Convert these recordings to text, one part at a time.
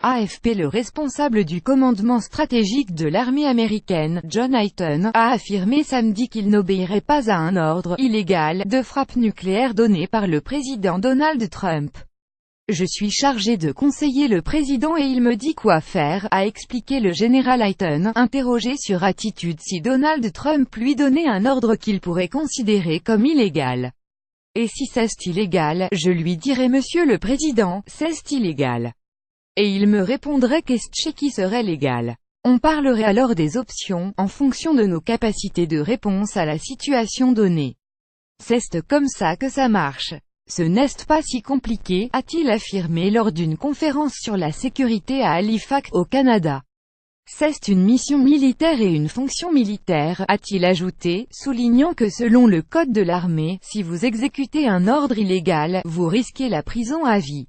AFP. Le responsable du commandement stratégique de l'armée américaine, John Hyten, a affirmé samedi qu'il n'obéirait pas à un ordre « illégal » de frappe nucléaire donné par le président Donald Trump. « Je suis chargé de conseiller le président et il me dit quoi faire », a expliqué le général Hyten, interrogé sur attitude si Donald Trump lui donnait un ordre qu'il pourrait considérer comme illégal. « Et si c'est illégal, je lui dirais Monsieur le Président, c'est illégal. Et il me répondrait qu'est-ce qui serait légal. On parlerait alors des options, en fonction de nos capacités de réponse à la situation donnée. C'est comme ça que ça marche. Ce n'est pas si compliqué, a-t-il affirmé lors d'une conférence sur la sécurité à Halifax, au Canada. C'est une mission militaire et une fonction militaire, a-t-il ajouté, soulignant que selon le code de l'armée, si vous exécutez un ordre illégal, vous risquez la prison à vie.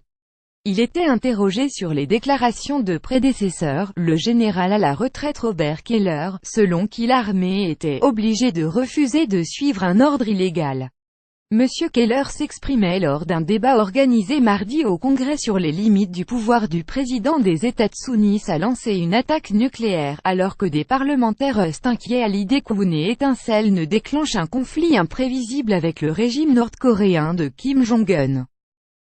Il était interrogé sur les déclarations de prédécesseurs, le général à la retraite Robert Keller, selon qui l'armée était obligée de refuser de suivre un ordre illégal. Monsieur Keller s'exprimait lors d'un débat organisé mardi au Congrès sur les limites du pouvoir du président des États-Unis à lancer une attaque nucléaire, alors que des parlementaires restent inquiets à l'idée qu'une étincelle ne déclenche un conflit imprévisible avec le régime nord-coréen de Kim Jong-un.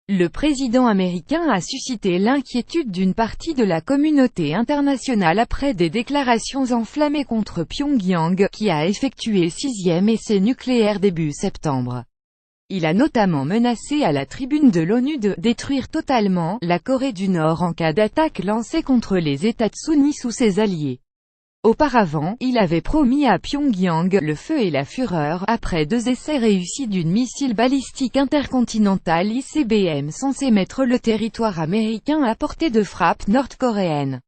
Le président américain a suscité l'inquiétude d'une partie de la communauté internationale après des déclarations enflammées contre Pyongyang, qui a effectué 6e essai nucléaire début septembre. Il a notamment menacé à la tribune de l'ONU de « détruire totalement » la Corée du Nord en cas d'attaque lancée contre les États-Unis ou ses alliés. Auparavant, il avait promis à Pyongyang « le feu et la fureur » après 2 essais réussis d'une missile balistique intercontinental ICBM censé mettre le territoire américain à portée de frappe nord-coréenne.